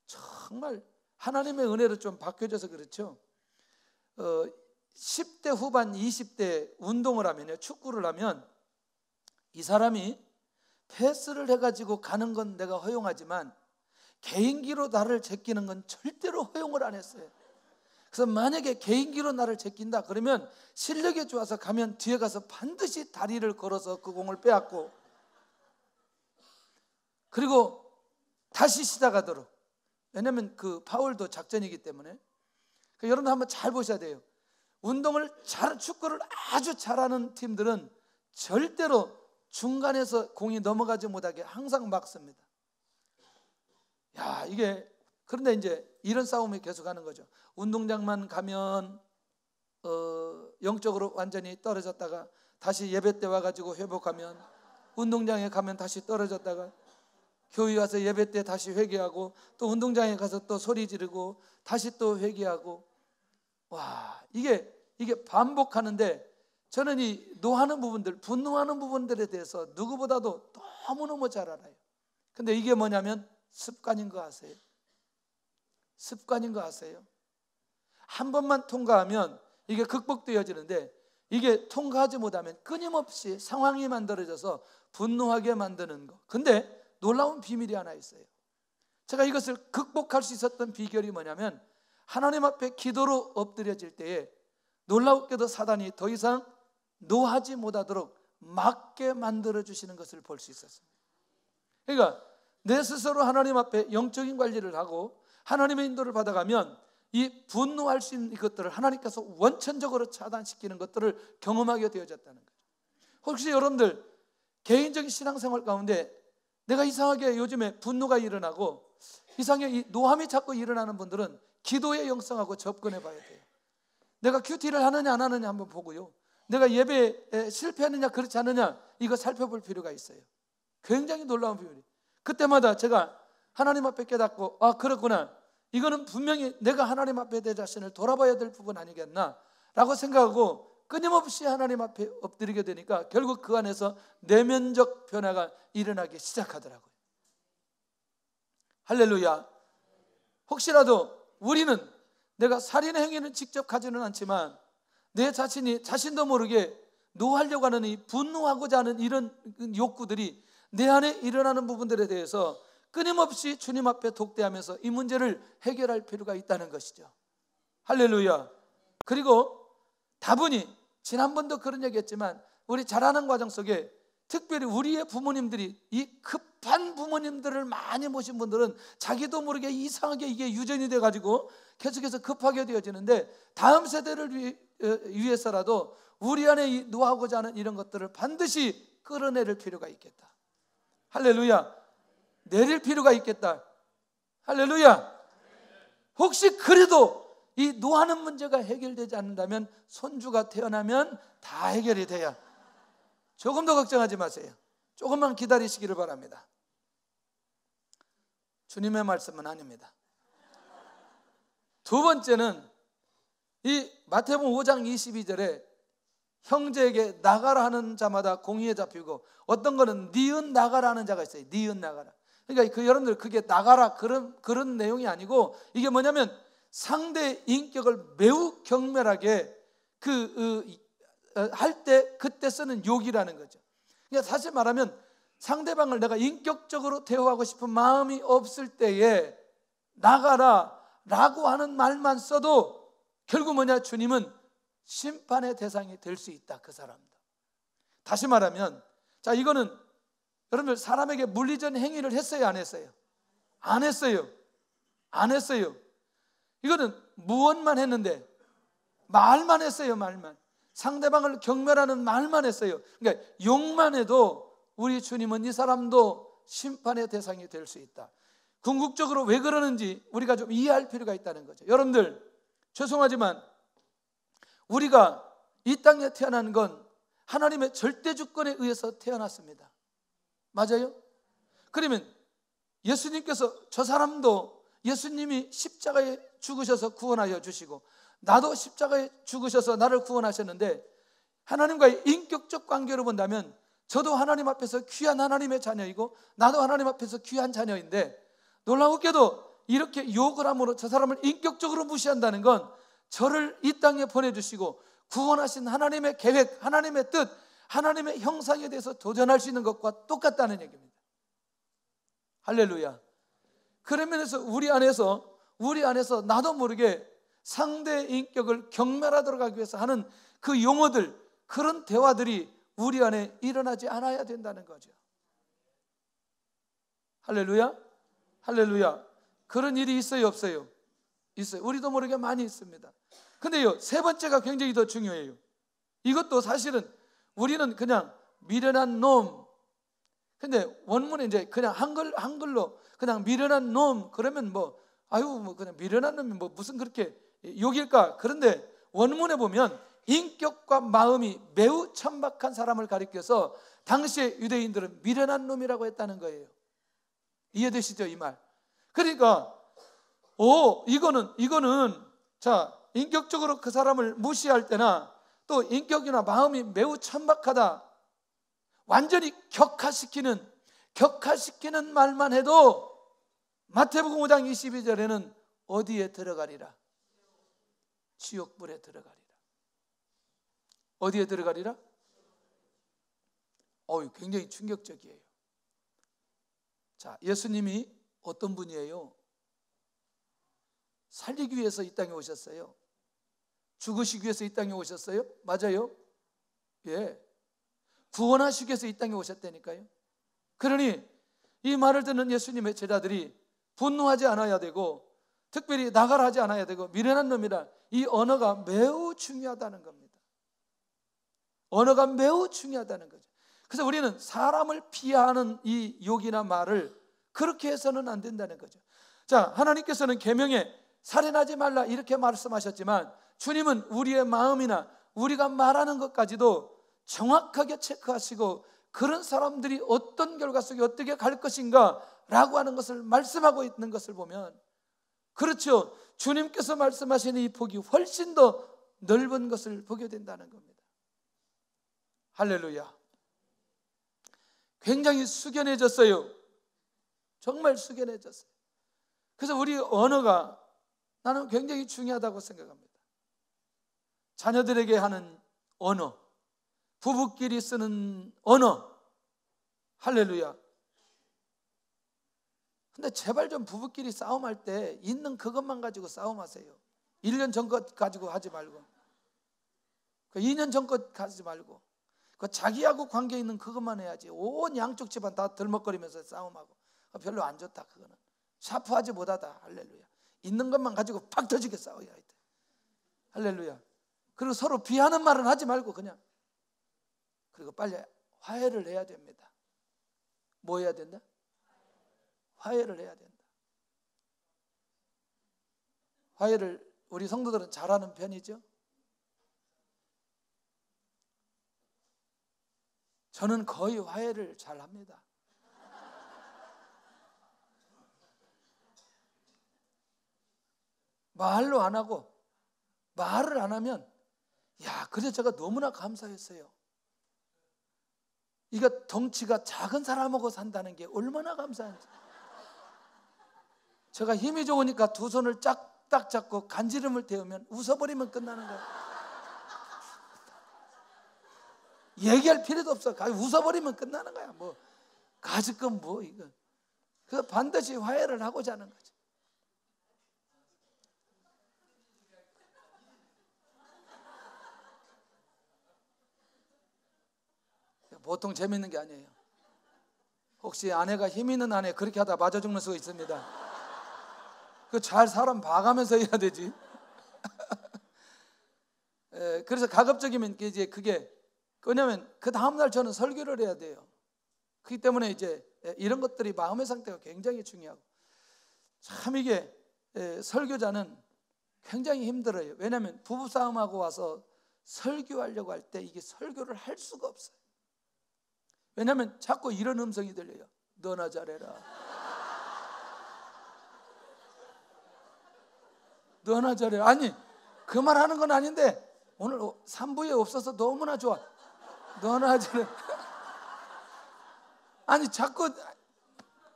Speaker 1: 정말 하나님의 은혜로 좀 바뀌어져서 그렇죠. 10대 후반 20대 운동을 하면요, 축구를 하면 이 사람이 패스를 해가지고 가는 건 내가 허용하지만 개인기로 나를 제끼는 건 절대로 허용을 안 했어요. 그래서 만약에 개인기로 나를 제낀다 그러면 실력이 좋아서 가면 뒤에 가서 반드시 다리를 걸어서 그 공을 빼앗고 그리고 다시 시작하도록. 왜냐하면 그 파울도 작전이기 때문에. 여러분 한번 잘 보셔야 돼요. 축구를 아주 잘하는 팀들은 절대로 중간에서 공이 넘어가지 못하게 항상 막습니다. 야, 그런데 이제 이런 싸움이 계속하는 거죠. 운동장만 가면 영적으로 완전히 떨어졌다가 다시 예배 때 와가지고 회복하면 운동장에 가면 다시 떨어졌다가 교회 와서 예배 때 다시 회개하고 또 운동장에 가서 또 소리 지르고 다시 또 회개하고. 와, 이게 반복하는데 저는 이 노하는 부분들, 분노하는 부분들에 대해서 누구보다도 너무너무 잘 알아요. 근데 이게 뭐냐면 습관인 거 아세요? 습관인 거 아세요? 한 번만 통과하면 이게 극복되어지는데 이게 통과하지 못하면 끊임없이 상황이 만들어져서 분노하게 만드는 거. 근데 놀라운 비밀이 하나 있어요. 제가 이것을 극복할 수 있었던 비결이 뭐냐면 하나님 앞에 기도로 엎드려질 때에 놀랍게도 사단이 더 이상 노하지 못하도록 막게 만들어주시는 것을 볼 수 있었습니다. 그러니까 내 스스로 하나님 앞에 영적인 관리를 하고 하나님의 인도를 받아가면 이 분노할 수 있는 것들을 하나님께서 원천적으로 차단시키는 것들을 경험하게 되어졌다는 거죠. 혹시 여러분들 개인적인 신앙생활 가운데 내가 이상하게 요즘에 분노가 일어나고 이상하게 이 노함이 자꾸 일어나는 분들은 기도의 영성하고 접근해 봐야 돼요. 내가 큐티를 하느냐 안 하느냐 한번 보고요, 내가 예배에 실패하느냐 그렇지 않느냐 이거 살펴볼 필요가 있어요. 굉장히 놀라운 비밀이에요. 그때마다 제가 하나님 앞에 깨닫고 그렇구나, 이거는 분명히 내가 하나님 앞에 내 자신을 돌아봐야 될 부분 아니겠나 라고 생각하고 끊임없이 하나님 앞에 엎드리게 되니까 결국 그 안에서 내면적 변화가 일어나기 시작하더라고요. 할렐루야. 혹시라도 우리는 내가 살인의 행위는 직접 하지는 않지만 내 자신도 모르게 노하려고 하는 이 분노하고자 하는 이런 욕구들이 내 안에 일어나는 부분들에 대해서 끊임없이 주님 앞에 독대하면서 이 문제를 해결할 필요가 있다는 것이죠. 할렐루야. 그리고 다분히 지난번도 그런 얘기했지만 우리 자라는 과정 속에 특별히 우리의 부모님들이 이 급한 부모님들을 많이 모신 분들은 자기도 모르게 이상하게 이게 유전이 돼가지고 계속해서 급하게 되어지는데 다음 세대를 위해서라도 우리 안에 이 노하고자 하는 이런 것들을 반드시 끌어내릴 필요가 있겠다. 할렐루야. 내릴 필요가 있겠다. 할렐루야. 혹시 그래도 이 노하는 문제가 해결되지 않는다면 손주가 태어나면 다 해결이 돼야. 조금 더 걱정하지 마세요. 조금만 기다리시기를 바랍니다. 주님의 말씀은 아닙니다. 두 번째는 이 마태복음 5장 22절에 형제에게 나가라 하는 자마다 공의에 잡히고, 어떤 거는 니은 나가라 하는 자가 있어요. 니은 나가라. 그러니까 그 여러분들 그게 나가라 그런 내용이 아니고, 이게 뭐냐면 상대의 인격을 매우 경멸하게 할 때 그때 쓰는 욕이라는 거죠. 그러니까 사실 말하면 상대방을 내가 인격적으로 대우하고 싶은 마음이 없을 때에 나가라 라고 하는 말만 써도 결국 뭐냐, 주님은 심판의 대상이 될 수 있다. 그 사람도. 다시 말하면, 자, 이거는 여러분들 사람에게 물리적 행위를 했어요, 안 했어요? 안 했어요. 안 했어요. 이거는 무언만 했는데, 말만 했어요. 말만. 상대방을 경멸하는 말만 했어요. 그러니까 욕만 해도 우리 주님은 이 사람도 심판의 대상이 될 수 있다. 궁극적으로 왜 그러는지 우리가 좀 이해할 필요가 있다는 거죠. 여러분들, 죄송하지만 우리가 이 땅에 태어난 건 하나님의 절대 주권에 의해서 태어났습니다. 맞아요? 그러면 예수님께서 저 사람도 예수님이 십자가에 죽으셔서 구원하여 주시고, 나도 십자가에 죽으셔서 나를 구원하셨는데, 하나님과의 인격적 관계로 본다면 저도 하나님 앞에서 귀한 하나님의 자녀이고 나도 하나님 앞에서 귀한 자녀인데, 놀라웠게도 이렇게 욕을 함으로 저 사람을 인격적으로 무시한다는 건 저를 이 땅에 보내주시고 구원하신 하나님의 계획, 하나님의 뜻, 하나님의 형상에 대해서 도전할 수 있는 것과 똑같다는 얘기입니다. 할렐루야. 그런 면에서 우리 안에서 나도 모르게 상대의 인격을 경멸하도록 하기 위해서 하는 그 용어들, 그런 대화들이 우리 안에 일어나지 않아야 된다는 거죠. 할렐루야. 할렐루야. 그런 일이 있어요, 없어요? 있어요. 우리도 모르게 많이 있습니다. 근데요, 세 번째가 굉장히 더 중요해요. 이것도 사실은 우리는 그냥 미련한 놈, 근데 원문에 이제 그냥 한글로 그냥 미련한 놈 그러면 그냥 미련한 놈이 무슨 그렇게 욕일까? 그런데 원문에 보면 인격과 마음이 매우 천박한 사람을 가리켜서 당시에 유대인들은 미련한 놈이라고 했다는 거예요. 이해되시죠, 이 말? 그러니까 이거는 자, 인격적으로 그 사람을 무시할 때나 또 인격이나 마음이 매우 천박하다, 완전히 격하시키는 말만 해도 마태복음 5장 22절에는 어디에 들어가리라? 지옥불에 들어가리라. 어디에 들어가리라? 굉장히 충격적이에요. 자, 예수님이 어떤 분이에요? 살리기 위해서 이 땅에 오셨어요. 죽으시기 위해서 이 땅에 오셨어요. 맞아요? 예. 구원하시기 위해서 이 땅에 오셨다니까요. 그러니 이 말을 듣는 예수님의 제자들이 분노하지 않아야 되고, 특별히 나가라 하지 않아야 되고, 미련한 놈이라, 이 언어가 매우 중요하다는 겁니다. 언어가 매우 중요하다는 거죠. 그래서 우리는 사람을 비하하는 이 욕이나 말을 그렇게 해서는 안 된다는 거죠. 자, 하나님께서는 계명에 살인하지 말라 이렇게 말씀하셨지만, 주님은 우리의 마음이나 우리가 말하는 것까지도 정확하게 체크하시고, 그런 사람들이 어떤 결과 속에 어떻게 갈 것인가 라고 하는 것을 말씀하고 있는 것을 보면, 그렇죠, 주님께서 말씀하시는 이 폭이 훨씬 더 넓은 것을 보게 된다는 겁니다. 할렐루야. 굉장히 숙연해졌어요. 정말 숙연해졌어요. 그래서 우리 언어가 나는 굉장히 중요하다고 생각합니다. 자녀들에게 하는 언어, 부부끼리 쓰는 언어. 할렐루야. 근데 제발 좀 부부끼리 싸움할 때 있는 그것만 가지고 싸움하세요. 1년 전 것 가지고 하지 말고, 2년 전 것 하지 말고, 자기하고 관계 있는 그것만 해야지. 온 양쪽 집안 다 들먹거리면서 싸움하고 별로 안 좋다. 그거는 샤프하지 못하다. 할렐루야. 있는 것만 가지고 팍 터지게 싸워야 돼. 할렐루야. 그리고 서로 비하는 말은 하지 말고 그냥, 그리고 빨리 화해를 해야 됩니다. 뭐 해야 된다? 화해를 해야 된다. 화해를 우리 성도들은 잘하는 편이죠. 저는 거의 화해를 잘합니다. 말로 안 하고 말을 안 하면 그래서 제가 너무나 감사했어요. 이거 덩치가 작은 사람하고 산다는 게 얼마나 감사한지. 제가 힘이 좋으니까 두 손을 딱 잡고 간지럼을 태우면 웃어버리면 끝나는 거예요. 얘기할 필요도 없어. 웃어버리면 끝나는 거야. 뭐 가지건 뭐 이거. 그래서 반드시 화해를 하고자 하는 거지. 보통 재밌는 게 아니에요. 혹시 아내가 힘 있는 아내 그렇게 하다 맞아 죽는 수가 있습니다. 그 잘 사람 봐가면서 해야 되지. 그래서 가급적이면 이제 그게 왜냐면 그 다음날 저는 설교를 해야 돼요. 그렇기 때문에 이제 이런 것들이 마음의 상태가 굉장히 중요하고, 참 이게 설교자는 굉장히 힘들어요. 왜냐하면 부부싸움하고 와서 설교하려고 할 때 이게 설교를 할 수가 없어요. 왜냐하면 자꾸 이런 음성이 들려요. 너나 잘해라. 너나 잘해라. 아니 그 말 하는 건 아닌데 오늘 3부에 없어서 너무나 좋아. 너나 잘해. 아니 자꾸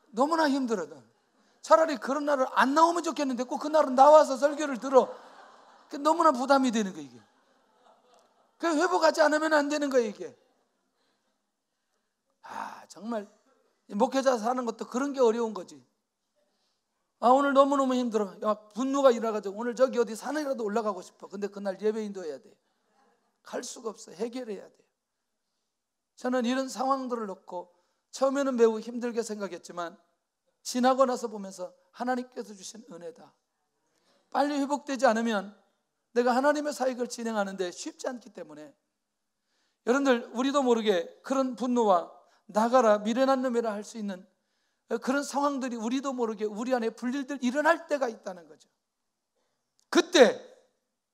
Speaker 1: 너무나 힘들어. 차라리 그런 날을 안 나오면 좋겠는데 꼭 그날은 나와서 설교를 들어. 너무나 부담이 되는 거예요 이게. 그 회복하지 않으면 안 되는 거예요 이게. 정말 목회자 사는 것도 그런 게 어려운 거지. 오늘 너무너무 힘들어. 분노가 일어나가지고 오늘 저기 어디 산이라도 올라가고 싶어. 근데 그날 예배 인도해야 돼. 갈 수가 없어. 해결해야 돼. 저는 이런 상황들을 놓고 처음에는 매우 힘들게 생각했지만 지나고 나서 보면서 하나님께서 주신 은혜다. 빨리 회복되지 않으면 내가 하나님의 사역을 진행하는데 쉽지 않기 때문에 여러분들 우리도 모르게 그런 분노와 나가라 미련한 놈이라 할 수 있는 그런 상황들이 우리도 모르게 우리 안에 불일들 일어날 때가 있다는 거죠. 그때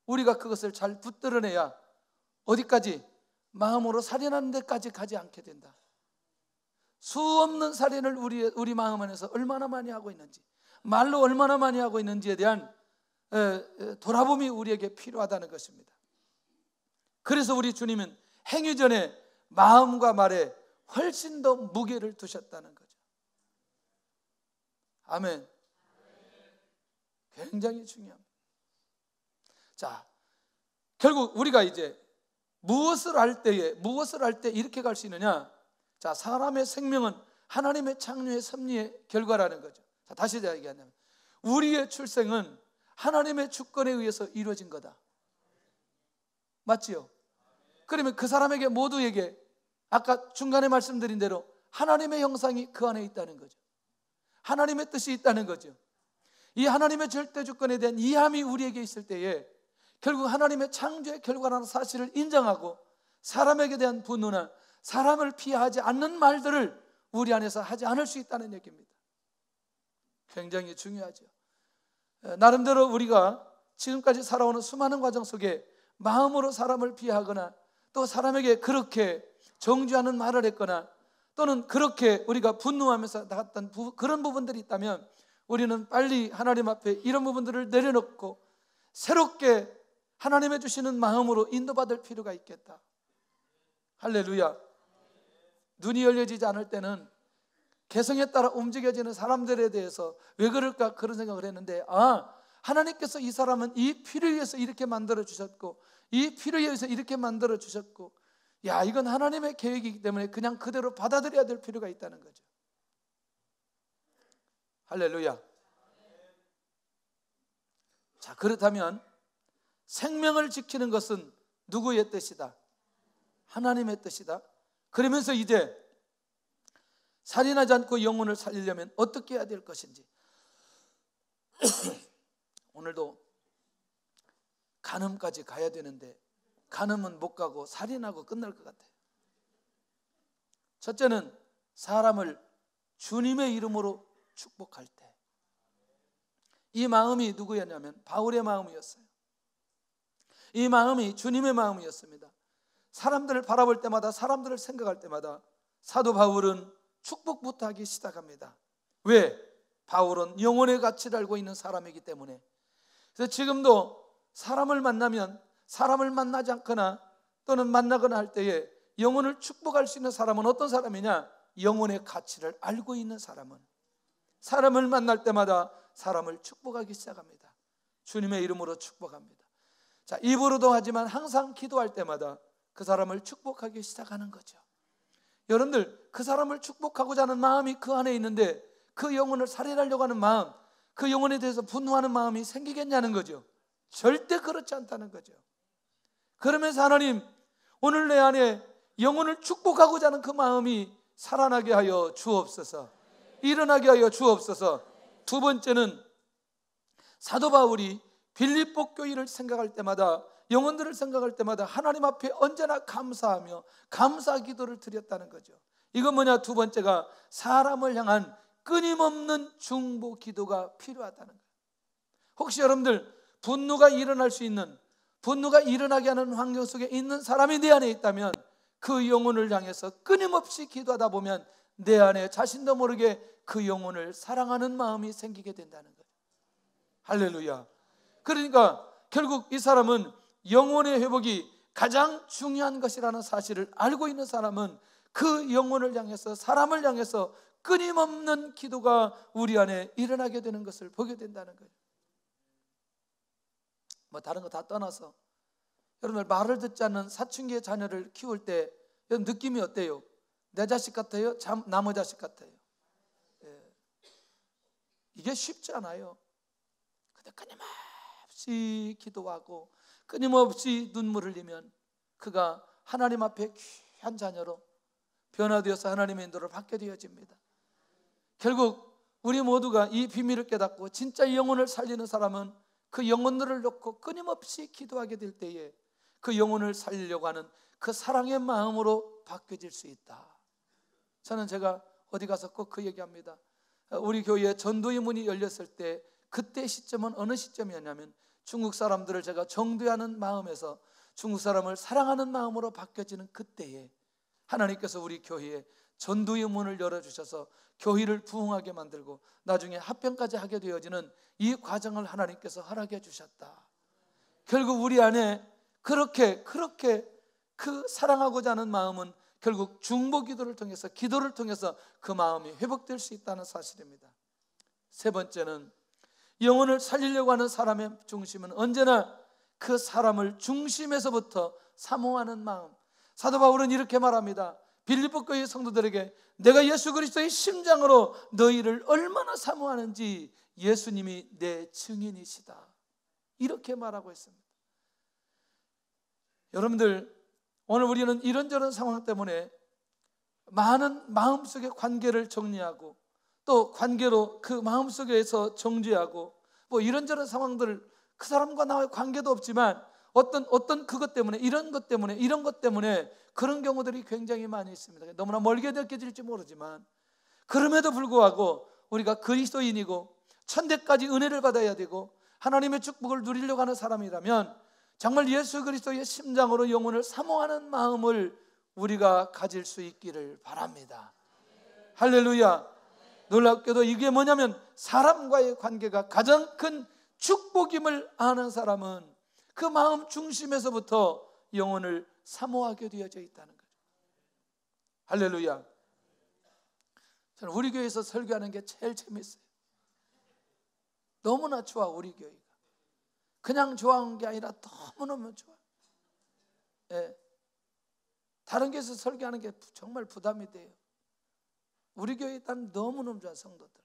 Speaker 1: 우리가 그것을 잘 붙들어내야 어디까지? 마음으로 살인하는 데까지 가지 않게 된다. 수 없는 살인을 우리 마음 안에서 얼마나 많이 하고 있는지, 말로 얼마나 많이 하고 있는지에 대한 돌아봄이 우리에게 필요하다는 것입니다. 그래서 우리 주님은 행위 전에 마음과 말에 훨씬 더 무게를 두셨다는 거죠. 아멘. 굉장히 중요합니다. 자, 결국 우리가 이제 무엇을 할 때 이렇게 갈 수 있느냐? 자, 사람의 생명은 하나님의 창조의 섭리의 결과라는 거죠. 자, 다시 얘기하면 우리의 출생은 하나님의 주권에 의해서 이루어진 거다. 맞지요? 그러면 그 사람에게 모두에게 아까 중간에 말씀드린 대로 하나님의 형상이 그 안에 있다는 거죠. 하나님의 뜻이 있다는 거죠. 이 하나님의 절대 주권에 대한 이함이 우리에게 있을 때에 결국 하나님의 창조의 결과라는 사실을 인정하고 사람에게 대한 분노나 사람을 피하지 않는 말들을 우리 안에서 하지 않을 수 있다는 얘기입니다. 굉장히 중요하죠. 나름대로 우리가 지금까지 살아오는 수많은 과정 속에 마음으로 사람을 피하거나 또 사람에게 그렇게 정죄하는 말을 했거나 또는 그렇게 우리가 분노하면서 나갔던 그런 부분들이 있다면 우리는 빨리 하나님 앞에 이런 부분들을 내려놓고 새롭게 하나님의 주시는 마음으로 인도받을 필요가 있겠다. 할렐루야. 눈이 열려지지 않을 때는 개성에 따라 움직여지는 사람들에 대해서 왜 그럴까 그런 생각을 했는데 하나님께서 이 사람은 이 피를 위해서 이렇게 만들어 주셨고 이 피를 위해서 이렇게 만들어 주셨고 이건 하나님의 계획이기 때문에 그냥 그대로 받아들여야 될 필요가 있다는 거죠. 할렐루야. 자, 그렇다면 생명을 지키는 것은 누구의 뜻이다? 하나님의 뜻이다. 그러면서 이제 살인하지 않고 영혼을 살리려면 어떻게 해야 될 것인지 오늘도 간음까지 가야 되는데 간음은 못 가고 살인하고 끝날 것 같아요. 첫째는 사람을 주님의 이름으로 축복할 때. 이 마음이 누구였냐면 바울의 마음이었어요. 이 마음이 주님의 마음이었습니다. 사람들을 바라볼 때마다, 사람들을 생각할 때마다 사도 바울은 축복부터 하기 시작합니다. 왜? 바울은 영혼의 가치를 알고 있는 사람이기 때문에. 그래서 지금도 사람을 만나면, 사람을 만나지 않거나 또는 만나거나 할 때에 영혼을 축복할 수 있는 사람은 어떤 사람이냐? 영혼의 가치를 알고 있는 사람은 사람을 만날 때마다 사람을 축복하기 시작합니다. 주님의 이름으로 축복합니다. 자, 입으로도 하지만 항상 기도할 때마다 그 사람을 축복하기 시작하는 거죠. 여러분들, 그 사람을 축복하고자 하는 마음이 그 안에 있는데 그 영혼을 살해하려고 하는 마음, 그 영혼에 대해서 분노하는 마음이 생기겠냐는 거죠. 절대 그렇지 않다는 거죠. 그러면서 하나님, 오늘 내 안에 영혼을 축복하고자 하는 그 마음이 살아나게 하여 주옵소서, 일어나게 하여 주옵소서. 두 번째는 사도 바울이 빌립보 교회를 생각할 때마다, 영혼들을 생각할 때마다 하나님 앞에 언제나 감사하며 감사 기도를 드렸다는 거죠. 이건 뭐냐? 두 번째가 사람을 향한 끊임없는 중보 기도가 필요하다는 거예요. 혹시 여러분들 분노가 일어날 수 있는, 분노가 일어나게 하는 환경 속에 있는 사람이 내 안에 있다면 그 영혼을 향해서 끊임없이 기도하다 보면 내 안에 자신도 모르게 그 영혼을 사랑하는 마음이 생기게 된다는 거예요. 할렐루야. 그러니까 결국 이 사람은 영혼의 회복이 가장 중요한 것이라는 사실을 알고 있는 사람은 그 영혼을 향해서, 사람을 향해서 끊임없는 기도가 우리 안에 일어나게 되는 것을 보게 된다는 거예요. 뭐 다른 거 다 떠나서 여러분들, 말을 듣지 않는 사춘기의 자녀를 키울 때 여러분 느낌이 어때요? 내 자식 같아요? 남의 자식 같아요? 예. 이게 쉽지 않아요. 근데 끊임없이 기도하고 끊임없이 눈물을 흘리면 그가 하나님 앞에 귀한 자녀로 변화되어서 하나님의 인도를 받게 되어집니다. 결국 우리 모두가 이 비밀을 깨닫고 진짜 영혼을 살리는 사람은 그 영혼들을 놓고 끊임없이 기도하게 될 때에 그 영혼을 살리려고 하는 그 사랑의 마음으로 바뀌어질 수 있다. 저는 제가 어디 가서 꼭 그 얘기합니다. 우리 교회에 전도의 문이 열렸을 때 그때 시점은 어느 시점이었냐면 중국 사람들을 제가 정죄하는 마음에서 중국 사람을 사랑하는 마음으로 바뀌어지는 그때에 하나님께서 우리 교회에 전도의 문을 열어주셔서 교회를 부흥하게 만들고 나중에 합병까지 하게 되어지는 이 과정을 하나님께서 허락해 주셨다. 결국 우리 안에 그렇게 그 사랑하고자 하는 마음은 결국 중보 기도를 통해서, 기도를 통해서 그 마음이 회복될 수 있다는 사실입니다. 세 번째는 영혼을 살리려고 하는 사람의 중심은 언제나 그 사람을 중심에서부터 사모하는 마음. 사도 바울은 이렇게 말합니다. 빌립보 교회 성도들에게 내가 예수 그리스도의 심장으로 너희를 얼마나 사모하는지 예수님이 내 증인이시다. 이렇게 말하고 있습니다. 여러분들, 오늘 우리는 이런저런 상황 때문에 많은 마음속의 관계를 정리하고 또 관계로 그 마음속에서 정죄하고 뭐 이런저런 상황들을, 그 사람과 나와의 관계도 없지만 어떤 그것 때문에, 이런 것 때문에 그런 경우들이 굉장히 많이 있습니다. 너무나 멀게 느껴질지 모르지만 그럼에도 불구하고 우리가 그리스도인이고 천대까지 은혜를 받아야 되고 하나님의 축복을 누리려고 하는 사람이라면 정말 예수 그리스도의 심장으로 영혼을 사모하는 마음을 우리가 가질 수 있기를 바랍니다. 할렐루야. 놀랍게도 이게 뭐냐면 사람과의 관계가 가장 큰 축복임을 아는 사람은 그 마음 중심에서부터 영혼을 사모하게 되어져 있다는 거죠. 할렐루야. 저는 우리 교회에서 설교하는 게 제일 재밌어요. 너무나 좋아. 우리 교회가 그냥 좋아하는 게 아니라 너무너무 좋아. 예. 다른 교회에서 설교하는 게 정말 부담이 돼요. 우리 교회 일단 너무너무 좋아. 성도들,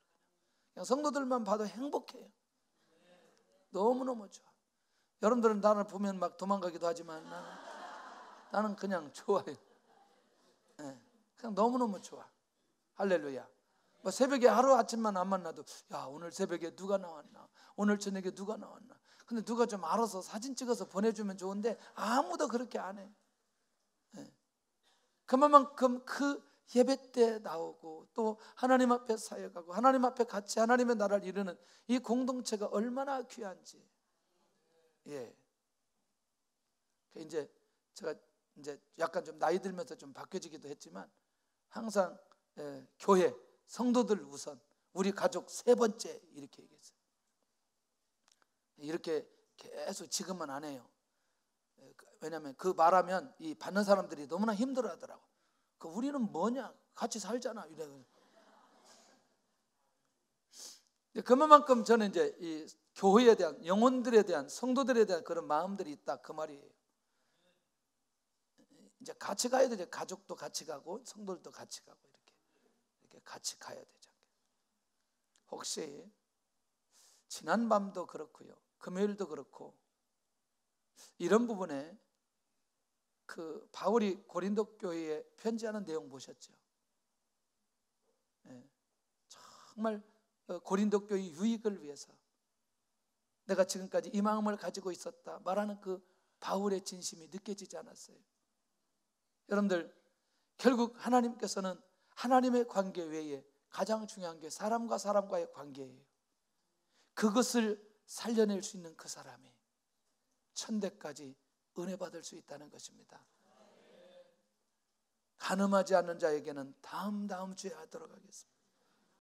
Speaker 1: 그냥 성도들만 봐도 행복해요. 너무너무 좋아. 여러분들은 나를 보면 막 도망가기도 하지만 나는 그냥 좋아요. 네, 그냥 너무너무 좋아. 할렐루야. 뭐 새벽에 하루아침만 안 만나도 야, 오늘 새벽에 누가 나왔나, 오늘 저녁에 누가 나왔나. 근데 누가 좀 알아서 사진 찍어서 보내주면 좋은데 아무도 그렇게 안 해. 네. 그만큼 예배 때 나오고 또 하나님 앞에 사역하고 하나님 앞에 같이 하나님의 나라를 이루는 이 공동체가 얼마나 귀한지. 예. 이제 제가 이제 약간 좀 나이 들면서 좀 바뀌어지기도 했지만 항상 교회 성도들 우선, 우리 가족 세 번째 이렇게 얘기했어요. 이렇게 계속 지금은 안 해요. 왜냐하면 그 말하면 이 받는 사람들이 너무나 힘들어하더라고. 우리는 뭐냐? 같이 살잖아. 이래. 그만큼 저는 이제 이 교회에 대한, 영혼들에 대한, 성도들에 대한 그런 마음들이 있다, 그 말이에요. 이제 같이 가야 되죠. 가족도 같이 가고 성도들도 같이 가고 이렇게 같이 가야 되죠. 혹시 지난 밤도 그렇고요, 금요일도 그렇고 이런 부분에 그 바울이 고린도 교회에 편지하는 내용 보셨죠? 네. 정말 고린도 교회 유익을 위해서 내가 지금까지 이 마음을 가지고 있었다 말하는 그 바울의 진심이 느껴지지 않았어요? 여러분들, 결국 하나님께서는 하나님의 관계 외에 가장 중요한 게 사람과 사람과의 관계예요. 그것을 살려낼 수 있는 그 사람이 천대까지 은혜 받을 수 있다는 것입니다. 간음하지 않는 자에게는 다음 주에 하도록 하겠습니다.